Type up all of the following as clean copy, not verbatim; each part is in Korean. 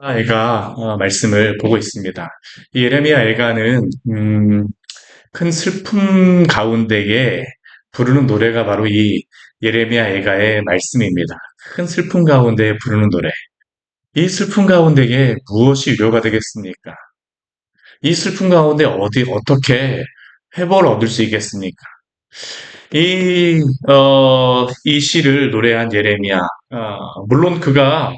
애가 말씀을 보고 있습니다. 이 예레미야 애가는 큰 슬픔 가운데에 부르는 노래가 바로 이 예레미야 애가의 말씀입니다. 큰 슬픔 가운데 부르는 노래. 이 슬픔 가운데에 무엇이 위로가 되겠습니까? 이 슬픔 가운데 어떻게 회복을 얻을 수 있겠습니까? 이 시를 노래한 예레미야, 물론 그가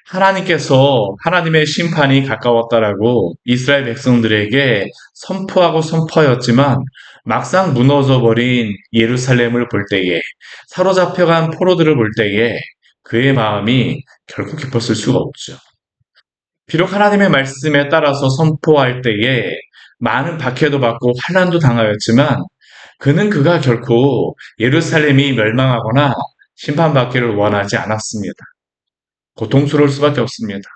하나님께서 하나님의 심판이 가까웠다라고 이스라엘 백성들에게 선포하고 선포하였지만 막상 무너져 버린 예루살렘을 볼 때에 사로잡혀간 포로들을 볼 때에 그의 마음이 결코 기뻤을 수가 없죠. 비록 하나님의 말씀에 따라서 선포할 때에 많은 박해도 받고 환난도 당하였지만 그가 결코 예루살렘이 멸망하거나 심판받기를 원하지 않았습니다. 고통스러울 수밖에 없습니다.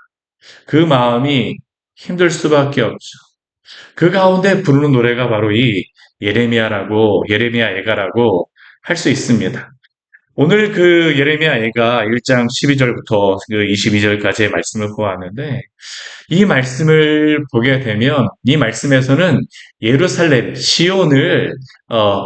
그 마음이 힘들 수밖에 없죠. 그 가운데 부르는 노래가 바로 이 예레미야 애가라고 할 수 있습니다. 오늘 그 예레미야 애가 1장 12절부터 그 22절까지의 말씀을 보았는데 이 말씀을 보게 되면 이 말씀에서는 예루살렘, 시온을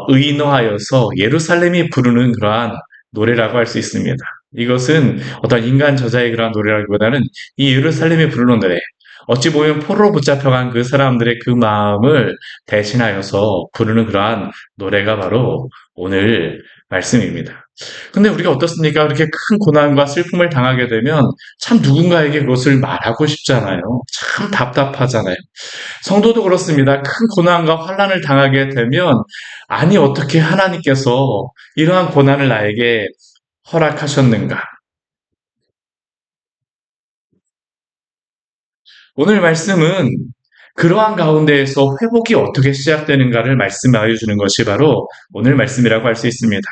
의인화하여서 예루살렘이 부르는 그러한 노래라고 할 수 있습니다. 이것은 어떤 인간 저자의 그러한 노래라기보다는 이 예루살렘이 부르는 노래, 어찌 보면 포로로 붙잡혀간 그 사람들의 그 마음을 대신하여서 부르는 그러한 노래가 바로 오늘 말씀입니다. 근데 우리가 어떻습니까? 그렇게 큰 고난과 슬픔을 당하게 되면 참 누군가에게 그것을 말하고 싶잖아요. 참 답답하잖아요. 성도도 그렇습니다. 큰 고난과 환난을 당하게 되면 아니 어떻게 하나님께서 이러한 고난을 나에게 허락하셨는가? 오늘 말씀은 그러한 가운데에서 회복이 어떻게 시작되는가를 말씀하여 주는 것이 바로 오늘 말씀이라고 할 수 있습니다.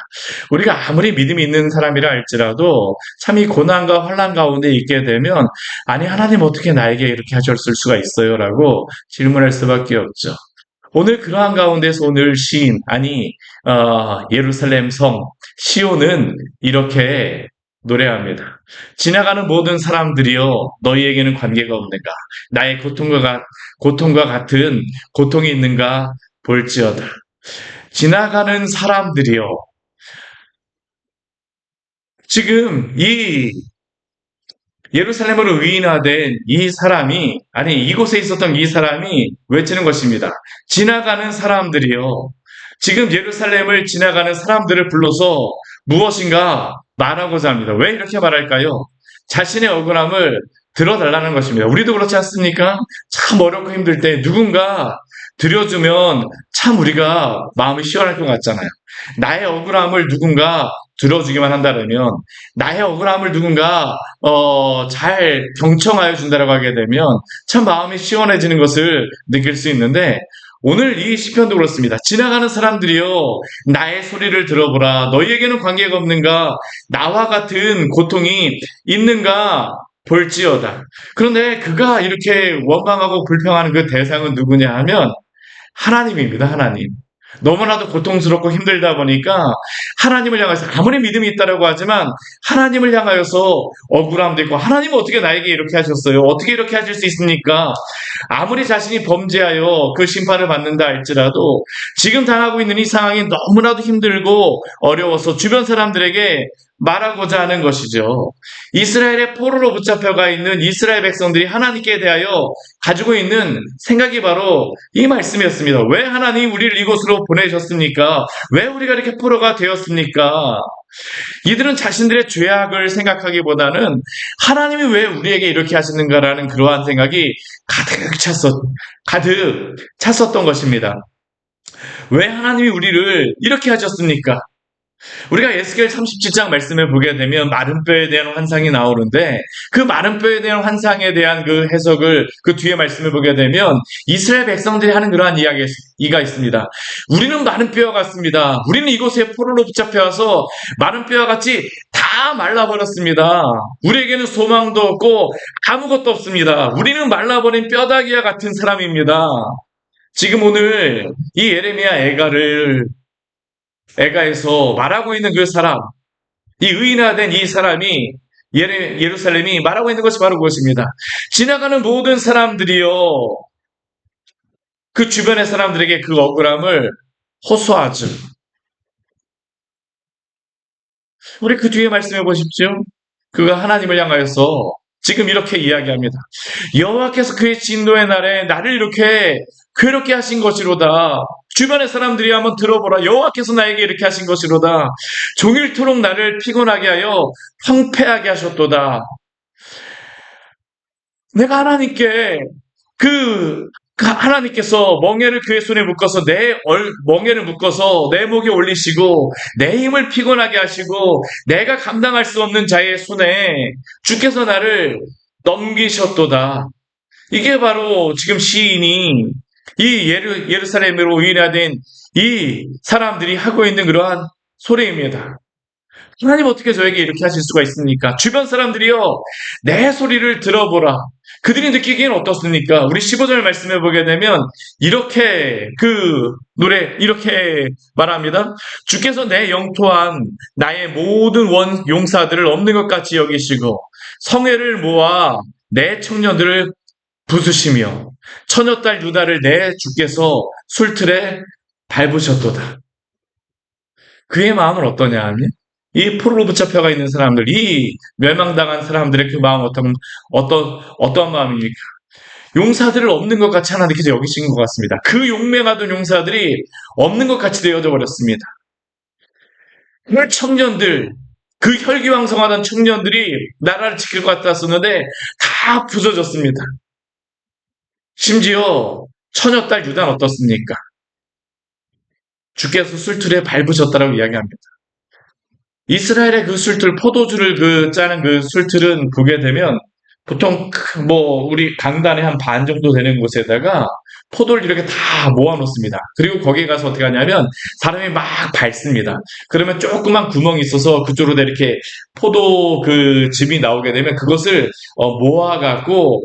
우리가 아무리 믿음이 있는 사람이라 할지라도 참 이 고난과 환난 가운데 있게 되면 아니 하나님 어떻게 나에게 이렇게 하셨을 수가 있어요? 라고 질문할 수밖에 없죠. 오늘 그러한 가운데서 오늘 시인 아니 예루살렘 성 시온은 이렇게 노래합니다. 지나가는 모든 사람들이여 너희에게는 관계가 없는가? 나의 고통과 같은 고통이 있는가 볼지어다. 지나가는 사람들이여 지금 이 예루살렘으로 의인화된 이 사람이 아니 이곳에 있었던 이 사람이 외치는 것입니다. 지나가는 사람들이요. 지금 예루살렘을 지나가는 사람들을 불러서 무엇인가 말하고자 합니다. 왜 이렇게 말할까요? 자신의 억울함을 들어달라는 것입니다. 우리도 그렇지 않습니까? 참 어렵고 힘들 때 누군가 들여주면 참 우리가 마음이 시원할 것 같잖아요. 나의 억울함을 누군가 들어주기만 한다면 나의 억울함을 누군가 잘 경청하여 준다라고 하게 되면 참 마음이 시원해지는 것을 느낄 수 있는데 오늘 이 시편도 그렇습니다. 지나가는 사람들이요 나의 소리를 들어보라. 너희에게는 관계가 없는가? 나와 같은 고통이 있는가? 볼지어다. 그런데 그가 이렇게 원망하고 불평하는 그 대상은 누구냐 하면 하나님입니다. 하나님. 너무나도 고통스럽고 힘들다 보니까 하나님을 향해서 아무리 믿음이 있다라고 하지만 하나님을 향하여서 억울함도 있고 하나님은 어떻게 나에게 이렇게 하셨어요? 어떻게 이렇게 하실 수 있습니까? 아무리 자신이 범죄하여 그 심판을 받는다 할지라도 지금 당하고 있는 이 상황이 너무나도 힘들고 어려워서 주변 사람들에게 말하고자 하는 것이죠. 이스라엘의 포로로 붙잡혀가 있는 이스라엘 백성들이 하나님께 대하여 가지고 있는 생각이 바로 이 말씀이었습니다. 왜 하나님 우리를 이곳으로 보내셨습니까? 왜 우리가 이렇게 포로가 되었습니까? 이들은 자신들의 죄악을 생각하기보다는 하나님이 왜 우리에게 이렇게 하시는가라는 그러한 생각이 가득 찼었던 것입니다. 왜 하나님이 우리를 이렇게 하셨습니까? 우리가 에스겔 37장 말씀을 보게 되면 마른 뼈에 대한 환상이 나오는데 그 마른 뼈에 대한 환상에 대한 그 해석을 그 뒤에 말씀을 보게 되면 이스라엘 백성들이 하는 그러한 이야기가 있습니다. 우리는 마른 뼈와 같습니다. 우리는 이곳에 포로로 붙잡혀와서 마른 뼈와 같이 다 말라버렸습니다. 우리에게는 소망도 없고 아무것도 없습니다. 우리는 말라버린 뼈다귀와 같은 사람입니다. 지금 오늘 이 예레미야 애가에서 말하고 있는 그 사람, 이 의인화된 이 사람이 예루살렘이 말하고 있는 것이 바로 그것입니다. 지나가는 모든 사람들이요, 그 주변의 사람들에게 그 억울함을 호소하죠. 우리 그 뒤에 말씀해 보십시오. 그가 하나님을 향하여서 지금 이렇게 이야기합니다. 여호와께서 그의 진노의 날에 나를 이렇게 괴롭게 하신 것이로다. 주변의 사람들이 한번 들어보라. 여호와께서 나에게 이렇게 하신 것이로다. 종일토록 나를 피곤하게 하여 황폐하게 하셨도다. 내가 하나님께 그 하나님께서 멍에를 그의 손에 묶어서 멍에를 묶어서 내 목에 올리시고 내 힘을 피곤하게 하시고 내가 감당할 수 없는 자의 손에 주께서 나를 넘기셨도다. 이게 바로 지금 시인이 이 예루살렘으로 인하된 이 사람들이 하고 있는 그러한 소리입니다. 하나님 어떻게 저에게 이렇게 하실 수가 있습니까? 주변 사람들이요, 내 소리를 들어보라. 그들이 느끼기엔 어떻습니까? 우리 15절 말씀해 보게 되면 이렇게 이렇게 말합니다. 주께서 내 영토한 나의 모든 용사들을 없는 것 같이 여기시고 성회를 모아 내 청년들을 부수시며 처녀딸 유다를 내 주께서 술틀에 밟으셨도다. 그의 마음은 어떠냐 하면 이 포로로 붙잡혀가 있는 사람들, 이 멸망당한 사람들의 그 마음 어떤 마음입니까? 용사들을 없는 것 같이 하나님께서 여기신 것 같습니다. 그 용맹하던 용사들이 없는 것 같이 되어져 버렸습니다. 그 청년들, 그 혈기왕성하던 청년들이 나라를 지킬 것 같았었는데 다 부서졌습니다. 심지어 처녀딸 유다는 어떻습니까? 주께서 술틀에 밟으셨다라고 이야기합니다. 이스라엘의 그 술틀, 포도주를 짜는 그 술틀은 보게 되면 보통 우리 강단의 한 반 정도 되는 곳에다가 포도를 이렇게 다 모아놓습니다. 그리고 거기에 가서 어떻게 하냐면 사람이 막 밟습니다. 그러면 조그만 구멍이 있어서 그쪽으로 이렇게 포도 그 즙이 나오게 되면 그것을 모아갖고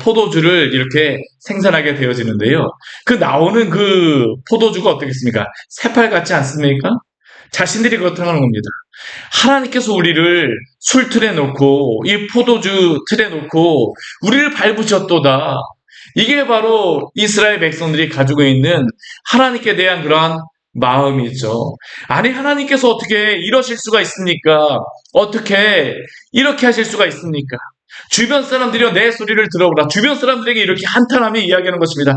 포도주를 이렇게 생산하게 되어지는데요. 그 나오는 그 포도주가 어떻겠습니까? 새빨 같지 않습니까? 자신들이 그렇다는 겁니다. 하나님께서 우리를 술틀에 놓고 이 포도주 틀에 놓고 우리를 밟으셨도다. 이게 바로 이스라엘 백성들이 가지고 있는 하나님께 대한 그러한 마음이죠. 아니 하나님께서 어떻게 이러실 수가 있습니까? 어떻게 이렇게 하실 수가 있습니까? 주변 사람들이여 내 소리를 들어보라. 주변 사람들에게 이렇게 한탄하며 이야기하는 것입니다.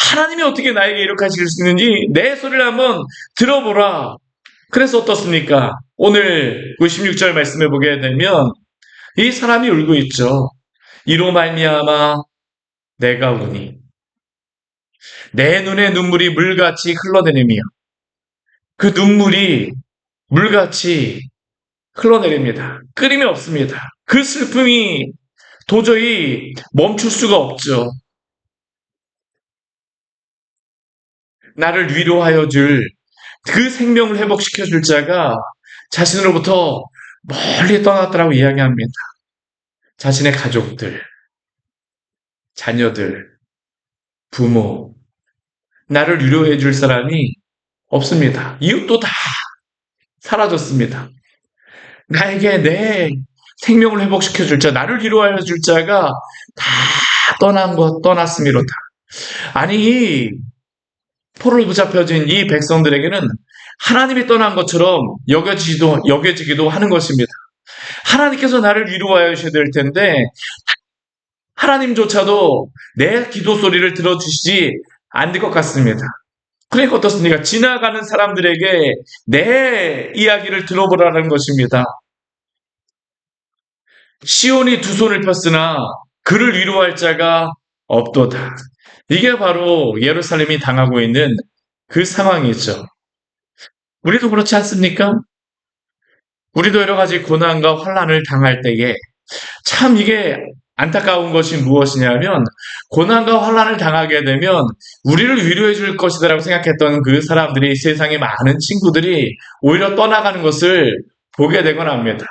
하나님이 어떻게 나에게 이렇게 하실 수 있는지 내 소리를 한번 들어보라. 그래서 어떻습니까? 오늘 16절 말씀해 보게 되면 이 사람이 울고 있죠. 이로 말미암아 내가 우니 내 눈에 눈물이 물같이 흘러내리며 그 눈물이 물같이 흘러내립니다. 끊임이 없습니다. 그 슬픔이 도저히 멈출 수가 없죠. 나를 위로하여 줄 그 생명을 회복시켜 줄 자가 자신으로부터 멀리 떠났다라고 이야기합니다. 자신의 가족들, 자녀들, 부모, 나를 위로해 줄 사람이 없습니다. 이웃도 다 사라졌습니다. 나에게 내 생명을 회복시켜 줄 자, 나를 위로하여 줄 자가 다 떠났음이로다. 아니, 포로로 붙잡혀진 이 백성들에게는 하나님이 떠난 것처럼 여겨지기도 하는 것입니다. 하나님께서 나를 위로하여 주셔야 될 텐데 하나님조차도 내 기도 소리를 들어주시지 않을 것 같습니다. 그러니까 어떻습니까? 지나가는 사람들에게 내 이야기를 들어보라는 것입니다. 시온이 두 손을 폈으나 그를 위로할 자가 없도다. 이게 바로 예루살렘이 당하고 있는 그 상황이죠. 우리도 그렇지 않습니까? 우리도 여러 가지 고난과 환난을 당할 때에 참 이게 안타까운 것이 무엇이냐면 고난과 환난을 당하게 되면 우리를 위로해 줄 것이다라고 생각했던 그 사람들이 세상의 많은 친구들이 오히려 떠나가는 것을 보게 되곤 합니다.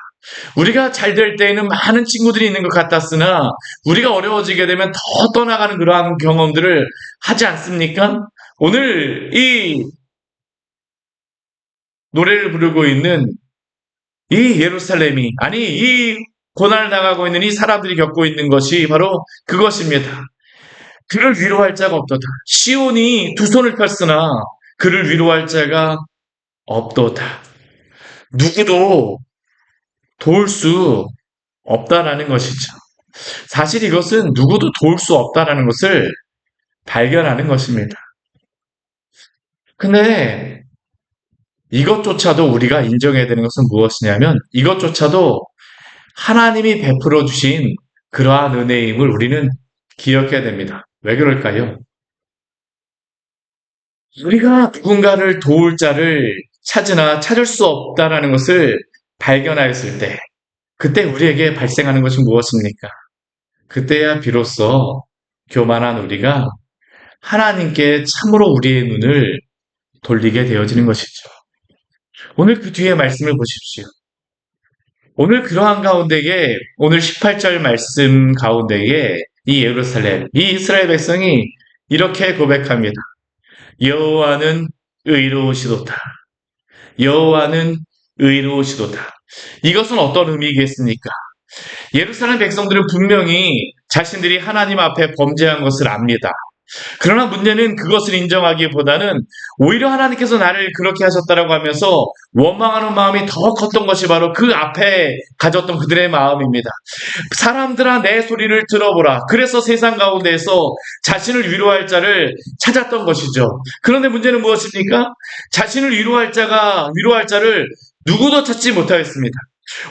우리가 잘 될 때에는 많은 친구들이 있는 것 같았으나 우리가 어려워지게 되면 더 떠나가는 그러한 경험들을 하지 않습니까? 오늘 이 노래를 부르고 있는 이 예루살렘이 아니 이 고난을 당하고 있는 이 사람들이 겪고 있는 것이 바로 그것입니다. 그를 위로할 자가 없도다. 시온이 두 손을 폈으나 그를 위로할 자가 없도다. 누구도 도울 수 없다라는 것이죠. 사실 이것은 누구도 도울 수 없다라는 것을 발견하는 것입니다. 근데 이것조차도 우리가 인정해야 되는 것은 무엇이냐면 이것조차도 하나님이 베풀어 주신 그러한 은혜임을 우리는 기억해야 됩니다. 왜 그럴까요? 우리가 누군가를 도울 자를 찾으나 찾을 수 없다라는 것을 발견하였을 때, 그때 우리에게 발생하는 것이 무엇입니까? 그때야 비로소 교만한 우리가 하나님께 참으로 우리의 눈을 돌리게 되어지는 것이죠. 오늘 그 뒤에 말씀을 보십시오. 오늘 그러한 가운데에 오늘 18절 말씀 가운데에 이 예루살렘, 이 이스라엘 백성이 이렇게 고백합니다. 여호와는 의로우시도다. 여호와는 의로우시도다. 이것은 어떤 의미겠습니까? 예루살렘 백성들은 분명히 자신들이 하나님 앞에 범죄한 것을 압니다. 그러나 문제는 그것을 인정하기보다는 오히려 하나님께서 나를 그렇게 하셨다라고 하면서 원망하는 마음이 더 컸던 것이 바로 그 앞에 가졌던 그들의 마음입니다. 사람들아 내 소리를 들어보라. 그래서 세상 가운데에서 자신을 위로할 자를 찾았던 것이죠. 그런데 문제는 무엇입니까? 자신을 위로할 자를 누구도 찾지 못하였습니다.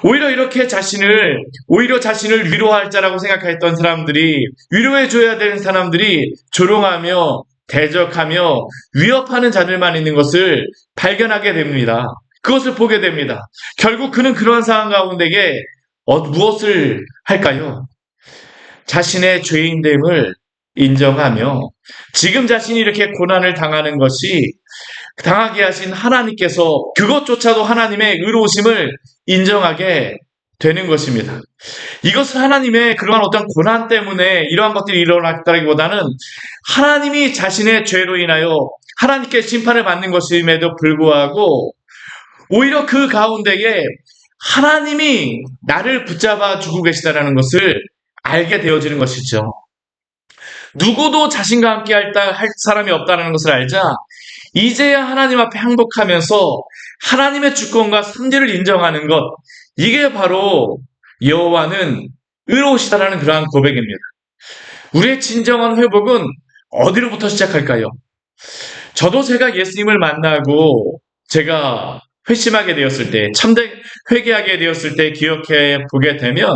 오히려 자신을 위로할 자라고 생각했던 사람들이, 위로해줘야 되는 사람들이 조롱하며, 대적하며, 위협하는 자들만 있는 것을 발견하게 됩니다. 그것을 보게 됩니다. 결국 그는 그러한 상황 가운데에 무엇을 할까요? 자신의 죄인됨을 인정하며, 지금 자신이 이렇게 고난을 당하는 것이 당하게 하신 하나님께서 그것조차도 하나님의 의로우심을 인정하게 되는 것입니다. 이것은 하나님의 그러한 어떤 고난 때문에 이러한 것들이 일어났다기보다는 하나님이 자신의 죄로 인하여 하나님께 심판을 받는 것임에도 불구하고 오히려 그 가운데에 하나님이 나를 붙잡아 주고 계시다는 것을 알게 되어지는 것이죠. 누구도 자신과 함께 할 사람이 없다는 것을 알자 이제야 하나님 앞에 항복하면서 하나님의 주권과 선지를 인정하는 것, 이게 바로 여호와는 의로우시다라는 그러한 고백입니다. 우리의 진정한 회복은 어디로부터 시작할까요? 저도 제가 예수님을 만나고 제가 회심하게 되었을 때, 참된 회개하게 되었을 때 기억해 보게 되면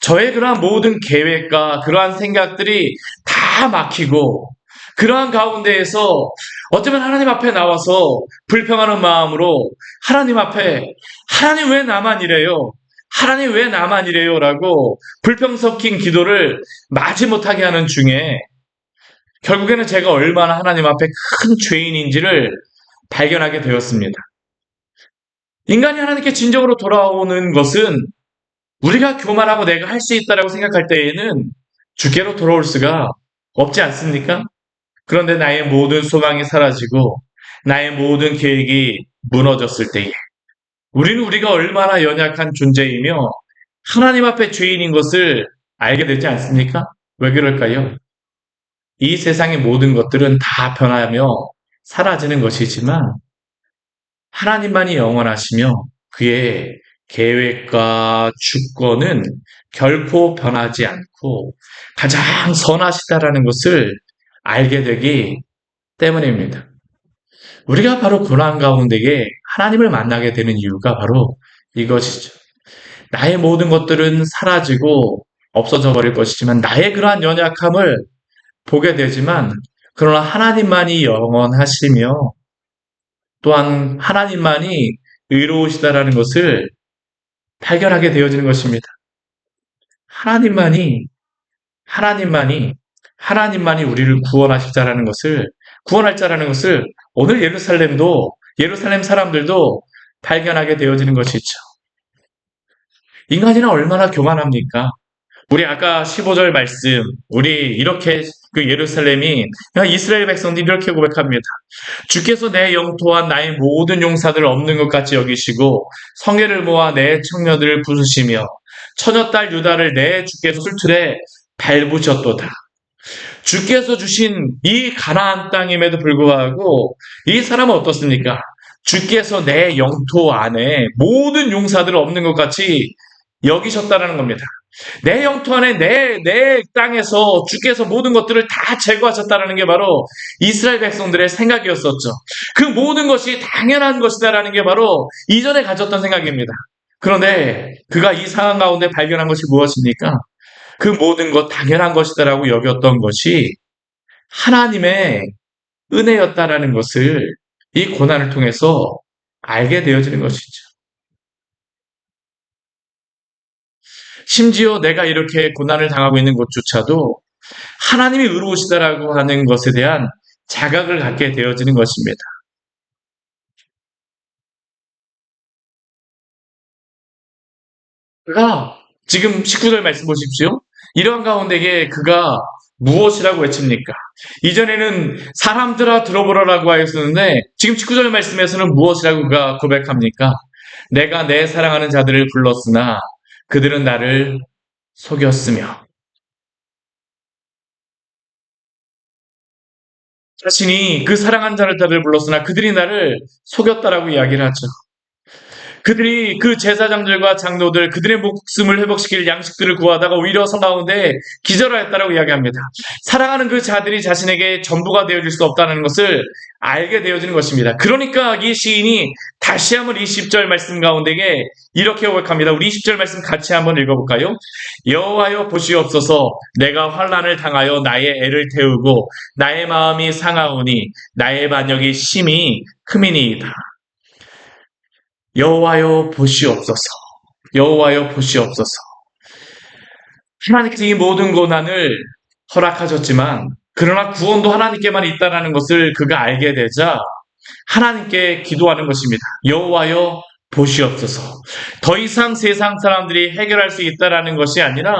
저의 그러한 모든 계획과 그러한 생각들이 다 막히고 그러한 가운데에서 어쩌면 하나님 앞에 나와서 불평하는 마음으로 하나님 앞에 하나님 왜 나만 이래요? 하나님 왜 나만 이래요? 라고 불평 섞인 기도를 마지못하게 하는 중에 결국에는 제가 얼마나 하나님 앞에 큰 죄인인지를 발견하게 되었습니다. 인간이 하나님께 진정으로 돌아오는 것은 우리가 교만하고 내가 할 수 있다라고 생각할 때에는 주께로 돌아올 수가 없지 않습니까? 그런데 나의 모든 소망이 사라지고 나의 모든 계획이 무너졌을 때에 우리는 우리가 얼마나 연약한 존재이며 하나님 앞에 죄인인 것을 알게 되지 않습니까? 왜 그럴까요? 이 세상의 모든 것들은 다 변하며 사라지는 것이지만 하나님만이 영원하시며 그의 계획과 주권은 결코 변하지 않고 가장 선하시다라는 것을 알게 되기 때문입니다. 우리가 바로 고난 가운데에 하나님을 만나게 되는 이유가 바로 이것이죠. 나의 모든 것들은 사라지고 없어져 버릴 것이지만 나의 그러한 연약함을 보게 되지만 그러나 하나님만이 영원하시며 또한 하나님만이 의로우시다라는 것을 발견하게 되어지는 것입니다. 하나님만이 우리를 구원할 자라는 것을 오늘 예루살렘 사람들도 발견하게 되어지는 것이죠. 인간이란 얼마나 교만합니까? 우리 아까 15절 말씀, 우리 이렇게 그 예루살렘이 이스라엘 백성들이 이렇게 고백합니다. 주께서 내 영토와 나의 모든 용사들을 없는 것 같이 여기시고 성회를 모아 내 청년들을 부수시며 처녀딸 유다를 내 주께서 술틀에 밟으셨도다. 주께서 주신 이 가나안 땅임에도 불구하고 이 사람은 어떻습니까? 주께서 내 영토 안에 모든 용사들 없는 것 같이 여기셨다는 겁니다. 내 영토 안에 내 땅에서 주께서 모든 것들을 다 제거하셨다는 게 바로 이스라엘 백성들의 생각이었었죠. 그 모든 것이 당연한 것이다라는 게 바로 이전에 가졌던 생각입니다. 그런데 그가 이 상황 가운데 발견한 것이 무엇입니까? 그 모든 것 당연한 것이다라고 여겼던 것이 하나님의 은혜였다라는 것을 이 고난을 통해서 알게 되어지는 것이죠. 심지어 내가 이렇게 고난을 당하고 있는 것조차도 하나님이 의로우시다라고 하는 것에 대한 자각을 갖게 되어지는 것입니다. 그가 지금 19절 말씀 보십시오. 이러한 가운데에 그가 무엇이라고 외칩니까? 이전에는 사람들아 들어보라라고 하였었는데 지금 19절 말씀에서는 무엇이라고 그가 고백합니까? 내가 내 사랑하는 자들을 불렀으나 그들은 나를 속였으며 자신이 그 사랑하는 자들을 불렀으나 그들이 나를 속였다라고 이야기를 하죠. 그들이 그 제사장들과 장로들 그들의 목숨을 회복시킬 양식들을 구하다가 오히려 성 가운데 기절하였다라고 이야기합니다. 사랑하는 그 자들이 자신에게 전부가 되어질 수 없다는 것을 알게 되어지는 것입니다. 그러니까 이 시인이 다시 한번 이 10절 말씀 가운데에 이렇게 고백합니다. 우리 20절 말씀 같이 한번 읽어볼까요? 여호와여 보시옵소서 내가 환난을 당하여 나의 애를 태우고 나의 마음이 상하오니 나의 반역이 심히 크미니이다. 여호와여 보시옵소서. 여호와여 보시옵소서. 하나님께서 이 모든 고난을 허락하셨지만 그러나 구원도 하나님께만 있다는 것을 그가 알게 되자 하나님께 기도하는 것입니다. 여호와여 보시옵소서. 더 이상 세상 사람들이 해결할 수 있다는 것이 아니라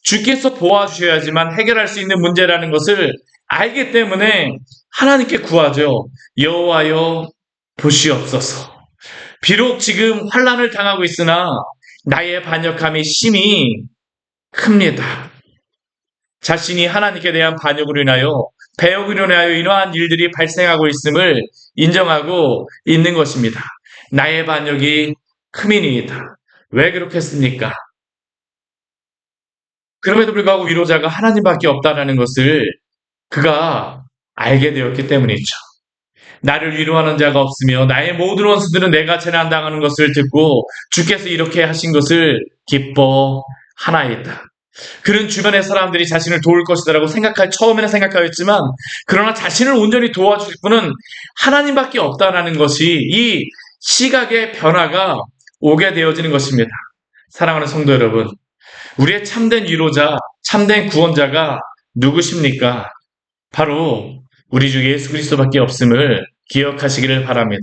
주께서 도와주셔야지만 해결할 수 있는 문제라는 것을 알기 때문에 하나님께 구하죠. 여호와여 보시옵소서. 비록 지금 환난을 당하고 있으나 나의 반역함이 심히 큽니다. 자신이 하나님께 대한 반역으로 인하여 배역으로 인하여 이러한 일들이 발생하고 있음을 인정하고 있는 것입니다. 나의 반역이 크미니이다. 왜 그렇겠습니까? 그럼에도 불구하고 위로자가 하나님밖에 없다는 것을 그가 알게 되었기 때문이죠. 나를 위로하는 자가 없으며 나의 모든 원수들은 내가 재난당하는 것을 듣고 주께서 이렇게 하신 것을 기뻐하나이다. 그는 주변의 사람들이 자신을 도울 것이다라고 처음에는 생각하였지만 그러나 자신을 온전히 도와줄 분은 하나님밖에 없다라는 것이 이 시각의 변화가 오게 되어지는 것입니다. 사랑하는 성도 여러분, 우리의 참된 위로자, 참된 구원자가 누구십니까? 바로 우리 주 예수 그리스도밖에 없음을 기억하시기를 바랍니다.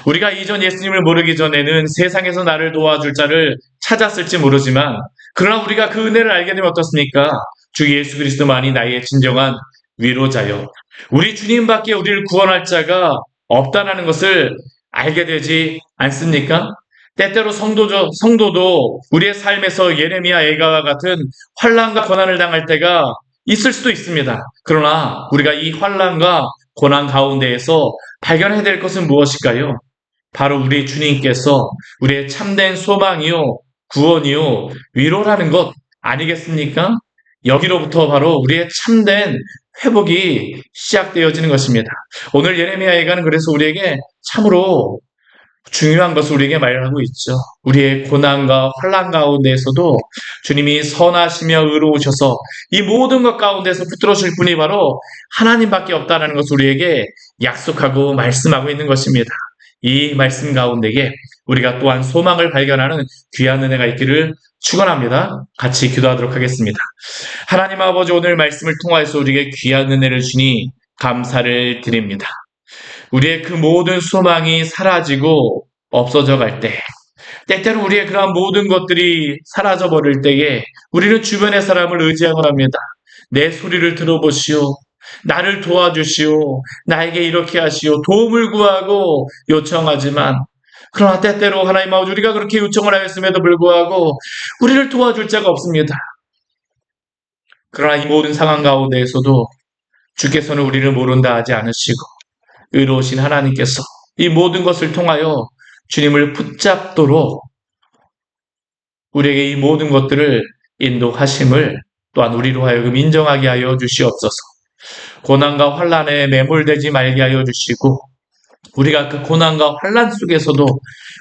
우리가 이전 예수님을 모르기 전에는 세상에서 나를 도와줄 자를 찾았을지 모르지만 그러나 우리가 그 은혜를 알게 되면 어떻습니까? 주 예수 그리스도만이 나의 진정한 위로자요. 우리 주님밖에 우리를 구원할 자가 없다는 것을 알게 되지 않습니까? 때때로 성도도 우리의 삶에서 예레미야 애가와 같은 환난과 고난을 당할 때가 있을 수도 있습니다. 그러나 우리가 이 환난과 고난 가운데에서 발견해야 될 것은 무엇일까요? 바로 우리 주님께서 우리의 참된 소망이요, 구원이요, 위로라는 것 아니겠습니까? 여기로부터 바로 우리의 참된 회복이 시작되어지는 것입니다. 오늘 예레미야 애가는 그래서 우리에게 참으로 중요한 것을 우리에게 말하고 있죠. 우리의 고난과 환난 가운데에서도 주님이 선하시며 의로우셔서 이 모든 것 가운데서 붙들어줄 분이 바로 하나님밖에 없다는 것을 우리에게 약속하고 말씀하고 있는 것입니다. 이 말씀 가운데에 우리가 또한 소망을 발견하는 귀한 은혜가 있기를 축원합니다. 같이 기도하도록 하겠습니다. 하나님 아버지, 오늘 말씀을 통하여서 우리에게 귀한 은혜를 주니 감사를 드립니다. 우리의 그 모든 소망이 사라지고 없어져 갈 때, 때때로 우리의 그러한 모든 것들이 사라져 버릴 때에 우리는 주변의 사람을 의지하곤 합니다. 내 소리를 들어보시오. 나를 도와주시오. 나에게 이렇게 하시오. 도움을 구하고 요청하지만 그러나 때때로 하나님 아버지 우리가 그렇게 요청을 하였음에도 불구하고 우리를 도와줄 자가 없습니다. 그러나 이 모든 상황 가운데에서도 주께서는 우리를 모른다 하지 않으시고 의로우신 하나님께서 이 모든 것을 통하여 주님을 붙잡도록 우리에게 이 모든 것들을 인도하심을 또한 우리로 하여금 인정하게 하여 주시옵소서. 고난과 환난에 매몰되지 말게 하여 주시고 우리가 그 고난과 환난 속에서도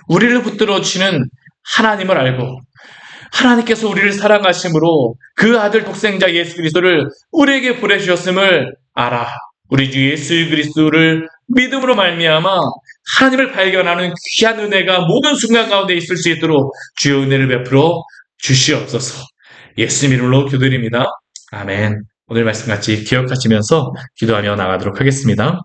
우리를 붙들어 주시는 하나님을 알고 하나님께서 우리를 사랑하심으로 그 아들 독생자 예수 그리스도를 우리에게 보내주셨음을 알아. 우리 주 예수 그리스도를 믿음으로 말미암아 하나님을 발견하는 귀한 은혜가 모든 순간 가운데 있을 수 있도록 주의 은혜를 베풀어 주시옵소서. 예수님 이름으로 기도드립니다. 아멘. 오늘 말씀 같이 기억하시면서 기도하며 나가도록 하겠습니다.